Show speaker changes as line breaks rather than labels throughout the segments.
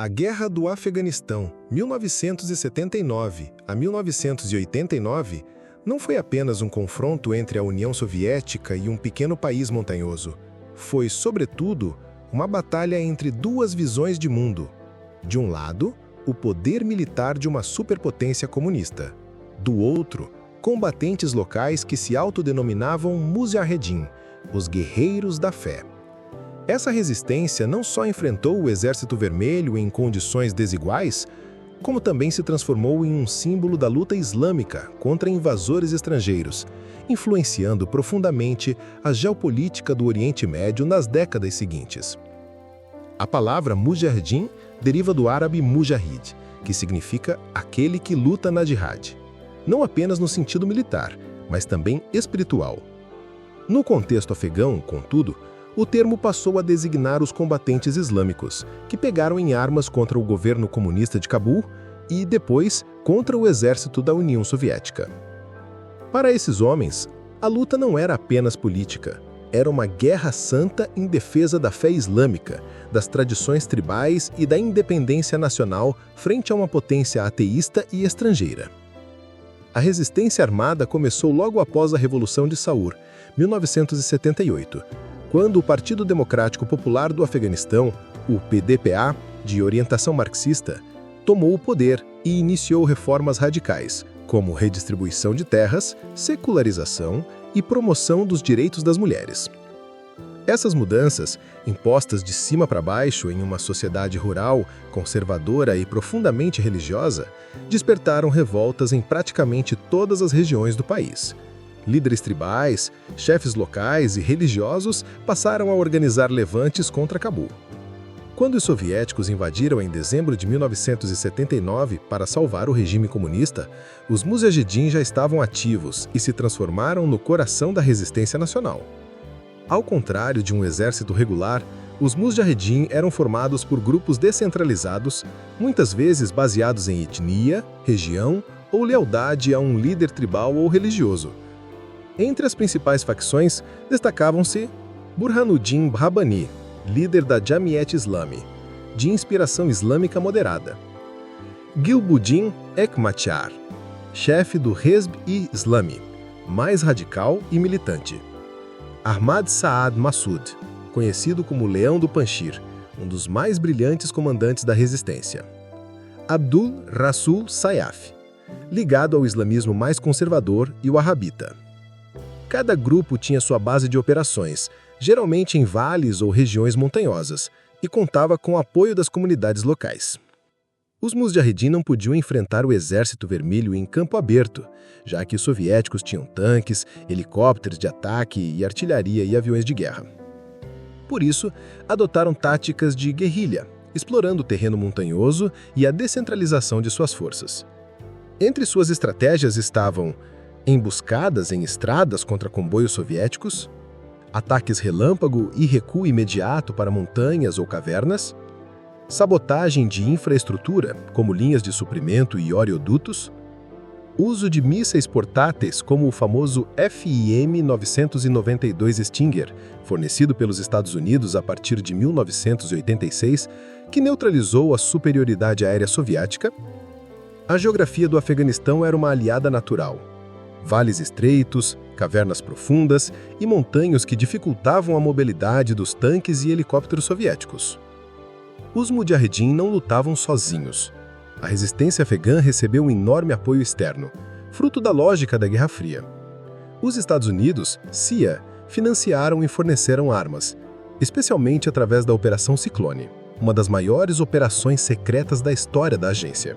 A Guerra do Afeganistão, 1979 a 1989, não foi apenas um confronto entre a União Soviética e um pequeno país montanhoso. Foi, sobretudo, uma batalha entre duas visões de mundo. De um lado, o poder militar de uma superpotência comunista. Do outro, combatentes locais que se autodenominavam Mujahedin, os guerreiros da fé. Essa resistência não só enfrentou o Exército Vermelho em condições desiguais, como também se transformou em um símbolo da luta islâmica contra invasores estrangeiros, influenciando profundamente a geopolítica do Oriente Médio nas décadas seguintes. A palavra Mujahedin deriva do árabe mujahid, que significa aquele que luta na jihad, não apenas no sentido militar, mas também espiritual. No contexto afegão, contudo, o termo passou a designar os combatentes islâmicos, que pegaram em armas contra o governo comunista de Cabul e, depois, contra o exército da União Soviética. Para esses homens, a luta não era apenas política, era uma guerra santa em defesa da fé islâmica, das tradições tribais e da independência nacional frente a uma potência ateísta e estrangeira. A resistência armada começou logo após a Revolução de Saur, 1978, quando o Partido Democrático Popular do Afeganistão, o PDPA, de orientação marxista, tomou o poder e iniciou reformas radicais, como redistribuição de terras, secularização e promoção dos direitos das mulheres. Essas mudanças, impostas de cima para baixo em uma sociedade rural, conservadora e profundamente religiosa, despertaram revoltas em praticamente todas as regiões do país. Líderes tribais, chefes locais e religiosos passaram a organizar levantes contra Cabul. Quando os soviéticos invadiram em dezembro de 1979 para salvar o regime comunista, os Mujahedin já estavam ativos e se transformaram no coração da resistência nacional. Ao contrário de um exército regular, os Mujahedin eram formados por grupos descentralizados, muitas vezes baseados em etnia, região ou lealdade a um líder tribal ou religioso. Entre as principais facções, destacavam-se Burhanuddin Rabbani, líder da Jamiat Islami, de inspiração islâmica moderada; Gulbuddin Hekmatyar, chefe do Hezb-e-Islami, mais radical e militante; Ahmad Saad Massoud, conhecido como Leão do Panjshir, um dos mais brilhantes comandantes da resistência; Abdul Rasul Sayaf, ligado ao islamismo mais conservador e wahhabita. Cada grupo tinha sua base de operações, geralmente em vales ou regiões montanhosas, e contava com o apoio das comunidades locais. Os Mujahedin não podiam enfrentar o Exército Vermelho em campo aberto, já que os soviéticos tinham tanques, helicópteros de ataque e artilharia e aviões de guerra. Por isso, adotaram táticas de guerrilha, explorando o terreno montanhoso e a descentralização de suas forças. Entre suas estratégias estavam emboscadas em estradas contra comboios soviéticos, ataques relâmpago e recuo imediato para montanhas ou cavernas, sabotagem de infraestrutura, como linhas de suprimento e oleodutos, uso de mísseis portáteis como o famoso FIM-992 Stinger, fornecido pelos Estados Unidos a partir de 1986, que neutralizou a superioridade aérea soviética. A geografia do Afeganistão era uma aliada natural. Vales estreitos, cavernas profundas e montanhas que dificultavam a mobilidade dos tanques e helicópteros soviéticos. Os Mujahedin não lutavam sozinhos. A resistência afegã recebeu um enorme apoio externo, fruto da lógica da Guerra Fria. Os Estados Unidos, CIA, financiaram e forneceram armas, especialmente através da Operação Ciclone, uma das maiores operações secretas da história da agência.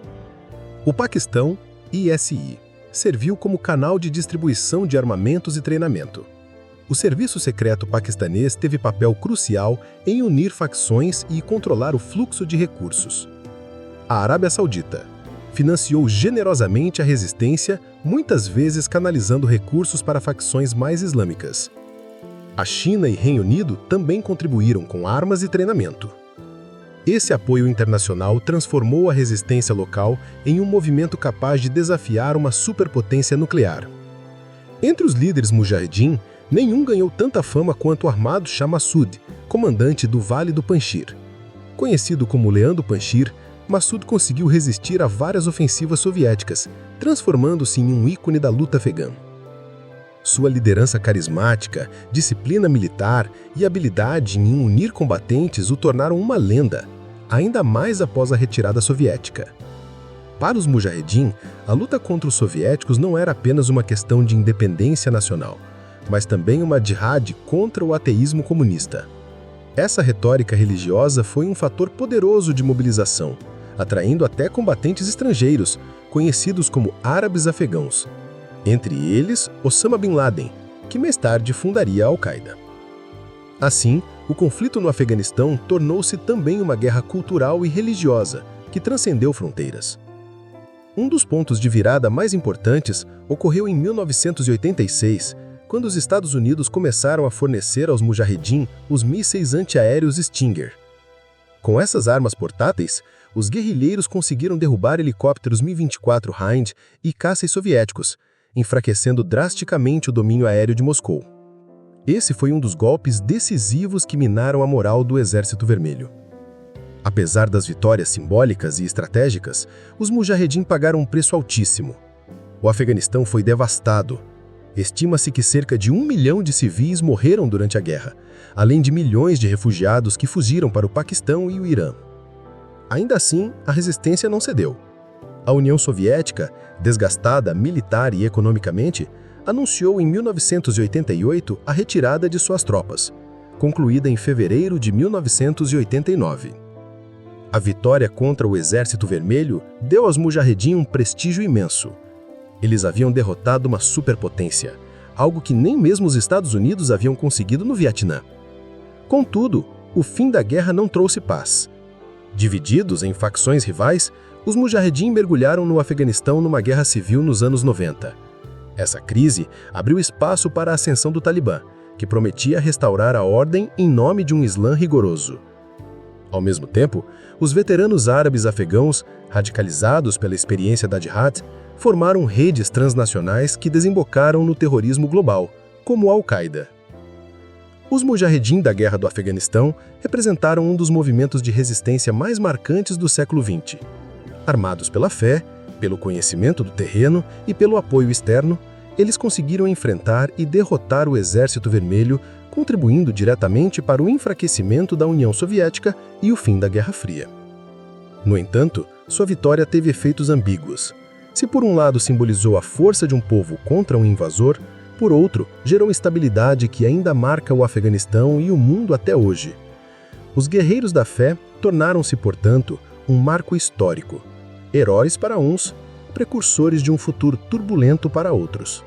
O Paquistão, ISI, serviu como canal de distribuição de armamentos e treinamento. O serviço secreto paquistanês teve papel crucial em unir facções e controlar o fluxo de recursos. A Arábia Saudita financiou generosamente a resistência, muitas vezes canalizando recursos para facções mais islâmicas. A China e Reino Unido também contribuíram com armas e treinamento. Esse apoio internacional transformou a resistência local em um movimento capaz de desafiar uma superpotência nuclear. Entre os líderes Mujahedin, nenhum ganhou tanta fama quanto Ahmad Shah Massoud, comandante do Vale do Panjshir. Conhecido como Leão do Panjshir, Massoud conseguiu resistir a várias ofensivas soviéticas, transformando-se em um ícone da luta afegã. Sua liderança carismática, disciplina militar e habilidade em unir combatentes o tornaram uma lenda, ainda mais após a retirada soviética. Para os Mujahedin, a luta contra os soviéticos não era apenas uma questão de independência nacional, mas também uma jihad contra o ateísmo comunista. Essa retórica religiosa foi um fator poderoso de mobilização, atraindo até combatentes estrangeiros, conhecidos como árabes afegãos. Entre eles, Osama Bin Laden, que mais tarde fundaria a Al-Qaeda. Assim, o conflito no Afeganistão tornou-se também uma guerra cultural e religiosa, que transcendeu fronteiras. Um dos pontos de virada mais importantes ocorreu em 1986, quando os Estados Unidos começaram a fornecer aos Mujahedin os mísseis antiaéreos Stinger. Com essas armas portáteis, os guerrilheiros conseguiram derrubar helicópteros Mi-24 Hind e caças soviéticos, enfraquecendo drasticamente o domínio aéreo de Moscou. Esse foi um dos golpes decisivos que minaram a moral do Exército Vermelho. Apesar das vitórias simbólicas e estratégicas, os Mujahedin pagaram um preço altíssimo. O Afeganistão foi devastado. Estima-se que cerca de 1 milhão de civis morreram durante a guerra, além de milhões de refugiados que fugiram para o Paquistão e o Irã. Ainda assim, a resistência não cedeu. A União Soviética, desgastada militar e economicamente, anunciou em 1988 a retirada de suas tropas, concluída em fevereiro de 1989. A vitória contra o Exército Vermelho deu aos Mujahedin um prestígio imenso. Eles haviam derrotado uma superpotência, algo que nem mesmo os Estados Unidos haviam conseguido no Vietnã. Contudo, o fim da guerra não trouxe paz. Divididos em facções rivais, os Mujahedin mergulharam no Afeganistão numa guerra civil nos anos 90. Essa crise abriu espaço para a ascensão do Talibã, que prometia restaurar a ordem em nome de um Islã rigoroso. Ao mesmo tempo, os veteranos árabes afegãos, radicalizados pela experiência da Jihad, formaram redes transnacionais que desembocaram no terrorismo global, como a Al-Qaeda. Os Mujahedin da Guerra do Afeganistão representaram um dos movimentos de resistência mais marcantes do século XX. Armados pela fé, pelo conhecimento do terreno e pelo apoio externo, eles conseguiram enfrentar e derrotar o Exército Vermelho, contribuindo diretamente para o enfraquecimento da União Soviética e o fim da Guerra Fria. No entanto, sua vitória teve efeitos ambíguos. Se por um lado simbolizou a força de um povo contra um invasor, por outro, gerou estabilidade que ainda marca o Afeganistão e o mundo até hoje. Os guerreiros da fé tornaram-se, portanto, um marco histórico. Heróis para uns, precursores de um futuro turbulento para outros.